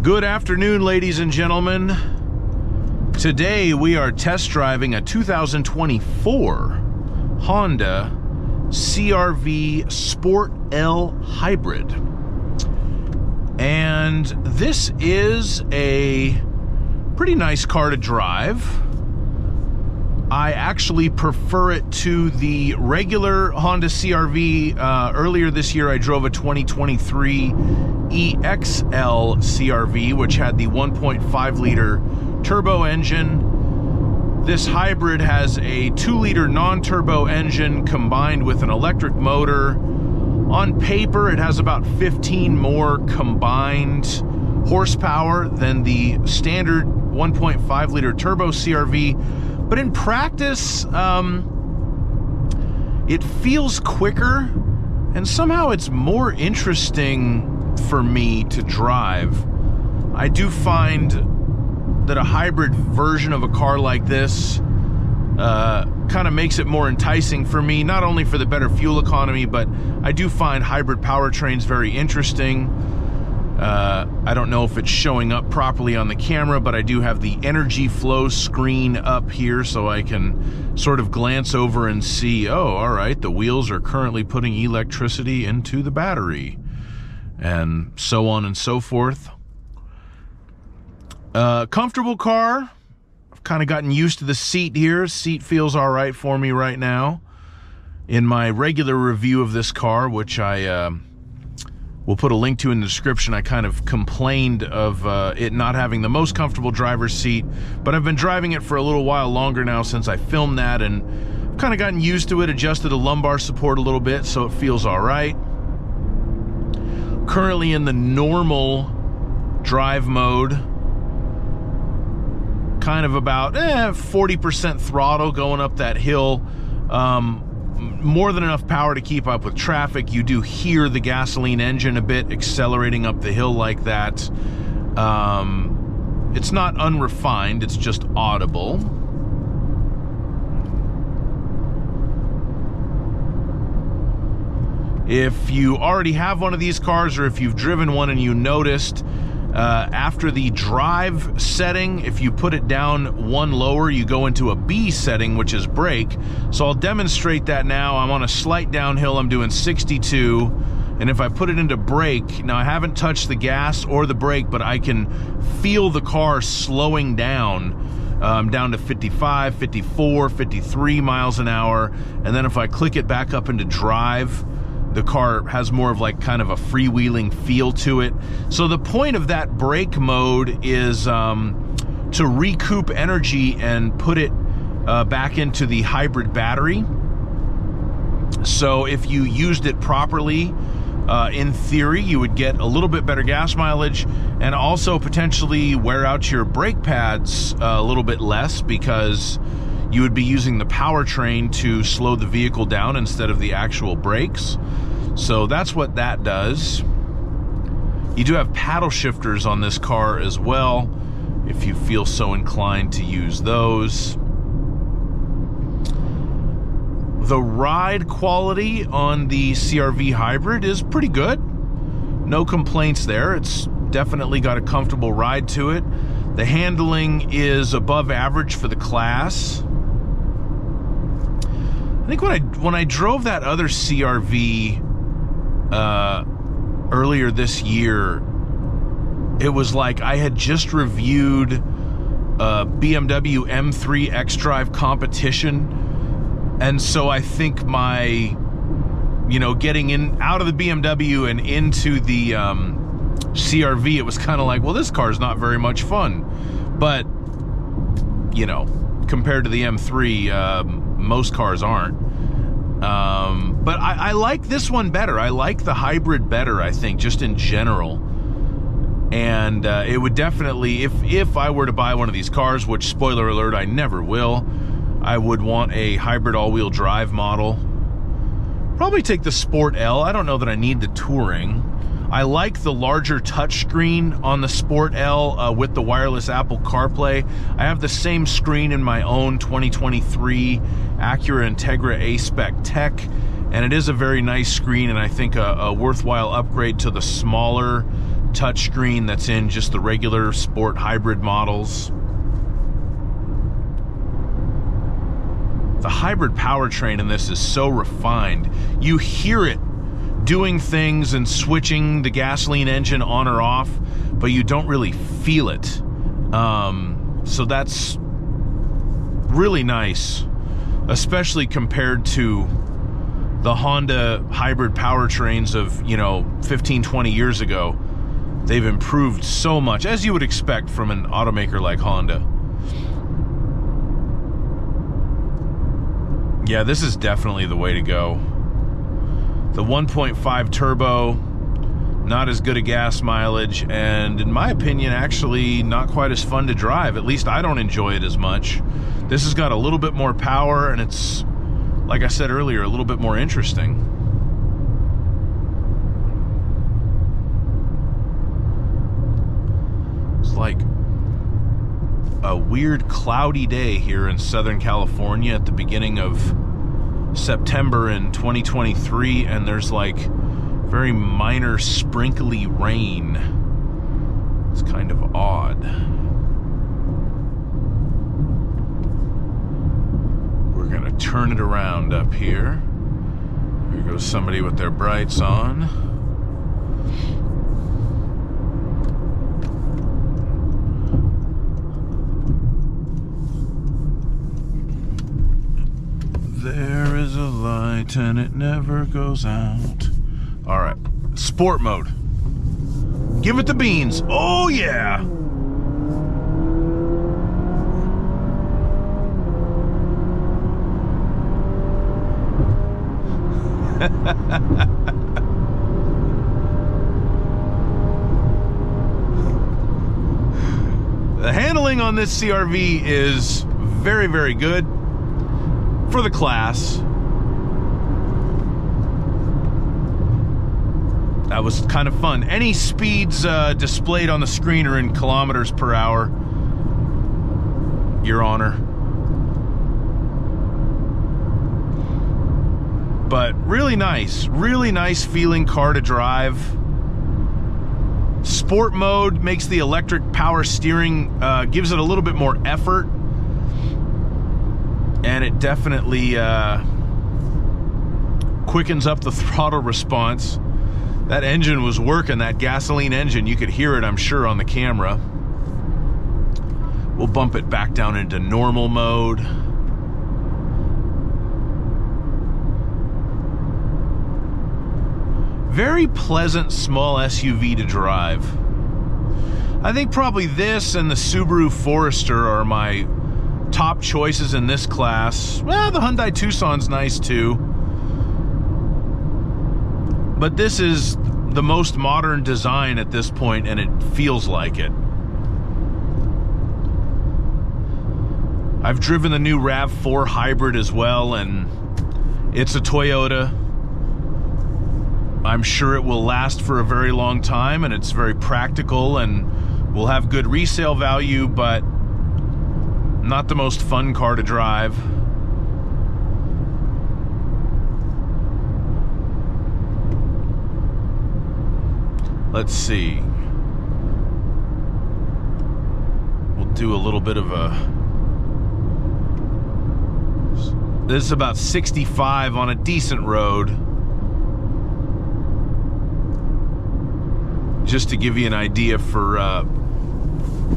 Good afternoon, ladies and gentlemen. Today we are test driving a 2024 Honda CR-V Sport L Hybrid. And this is a pretty nice car to drive. I actually prefer it to the regular Honda CR-V. Earlier this year, I drove a 2023 EXL CR-V, which had the 1.5-liter turbo engine. This hybrid has a 2-liter non-turbo engine combined with an electric motor. On paper, it has about 15 more combined horsepower than the standard 1.5-liter turbo CR-V. But in practice, it feels quicker, and somehow it's more interesting for me to drive. I do find that a hybrid version of a car like this kind of makes it more enticing for me, not only for the better fuel economy, but I do find hybrid powertrains very interesting. I don't know if it's showing up properly on the camera, but I do have the energy flow screen up here so I can sort of glance over and see, oh, all right, the wheels are currently putting electricity into the battery, and so on and so forth. Comfortable car. I've kind of gotten used to the seat here. Seat feels all right for me right now. In my regular review of this car, which I we'll put a link to in the description, I kind of complained of it not having the most comfortable driver's seat, but I've been driving it for a little while longer now since I filmed that, and I've kind of gotten used to it, adjusted the lumbar support a little bit, so it feels all right. Currently in the normal drive mode, kind of about 40% throttle going up that hill. More than enough power to keep up with traffic. You do hear the gasoline engine a bit accelerating up the hill like that. It's not unrefined, it's just audible. If you already have one of these cars, or if you've driven one and you noticed, after the drive setting, if you put it down one lower, you go into a B setting, which is brake. So I'll demonstrate that now. I'm on a slight downhill, I'm doing 62, and if I put it into brake, now I haven't touched the gas or the brake, but I can feel the car slowing down, down to 55, 54, 53 miles an hour, and then if I click it back up into drive, the car has more of like kind of a freewheeling feel to it. So the point of that brake mode is to recoup energy and put it back into the hybrid battery. So if you used it properly, in theory, you would get a little bit better gas mileage and also potentially wear out your brake pads a little bit less, because you would be using the powertrain to slow the vehicle down instead of the actual brakes. So that's what that does. You do have paddle shifters on this car as well, if you feel so inclined to use those. The ride quality on the CR-V Hybrid is pretty good. No complaints there. It's definitely got a comfortable ride to it. The handling is above average for the class. I think when I drove that other CR-V earlier this year, it was like I had just reviewed a BMW M3 xDrive competition, and so I think my, getting in out of the BMW and into the CR-V, it was kind of like, well, this car's not very much fun, but compared to the M3, most cars aren't. But I like this one better. I like the hybrid better, I think, just in general. And it would definitely, if I were to buy one of these cars, which, spoiler alert, I never will, I would want a hybrid all-wheel drive model. Probably take the Sport L. I don't know that I need the Touring. I like the larger touchscreen on the Sport L with the wireless Apple CarPlay. I have the same screen in my own 2023 Acura Integra A-Spec Tech, and it is a very nice screen, and I think a worthwhile upgrade to the smaller touchscreen that's in just the regular sport hybrid models. The hybrid powertrain in this is so refined. You hear it doing things and switching the gasoline engine on or off, but you don't really feel it. So that's really nice, especially compared to the Honda hybrid powertrains of, 15, 20 years ago. They've improved so much, as you would expect from an automaker like Honda. Yeah, this is definitely the way to go. The 1.5 turbo, not as good a gas mileage, and in my opinion, actually not quite as fun to drive. At least I don't enjoy it as much. This has got a little bit more power, and it's, like I said earlier, a little bit more interesting. It's like a weird cloudy day here in Southern California at the beginning of September in 2023, and there's like very minor sprinkly rain. It's kind of odd. We're gonna turn it around up here. Here goes somebody with their brights on. There is a light and it never goes out. All right, sport mode. Give it the beans. Oh yeah. The handling on this CR-V is very, very good for the class. That was kind of fun. Any speeds displayed on the screen are in kilometers per hour, Your Honor. But really nice feeling car to drive. Sport mode makes the electric power steering, gives it a little bit more effort. And it definitely quickens up the throttle response. That engine was working, that gasoline engine. You could hear it, I'm sure, on the camera. We'll bump it back down into normal mode. Very pleasant small SUV to drive. I think probably this and the Subaru Forester are my top choices in this class. Well, the Hyundai Tucson's nice too. But this is the most modern design at this point, and it feels like it. I've driven the new RAV4 hybrid as well, and it's a Toyota. I'm sure it will last for a very long time, and it's very practical and will have good resale value, but not the most fun car to drive. Let's see. We'll do a little bit of a... This is about 65 on a decent road. Just to give you an idea for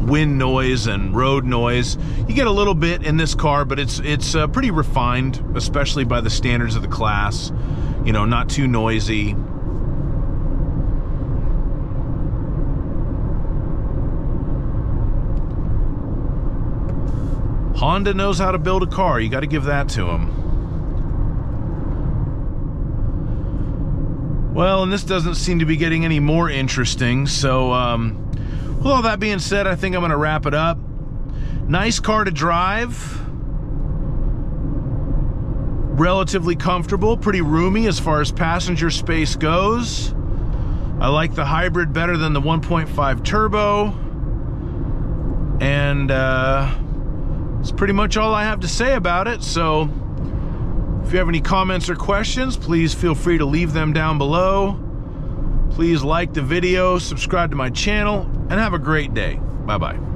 wind noise and road noise. You get a little bit in this car, but it's pretty refined, especially by the standards of the class. You know, not too noisy. Honda knows how to build a car. You got to give that to them. Well, and this doesn't seem to be getting any more interesting. So, with all that being said, I think I'm going to wrap it up. Nice car to drive. Relatively comfortable, pretty roomy as far as passenger space goes. I like the hybrid better than the 1.5 turbo. And that's pretty much all I have to say about it. So if you have any comments or questions, please feel free to leave them down below. Please like the video, subscribe to my channel, and have a great day. Bye-bye.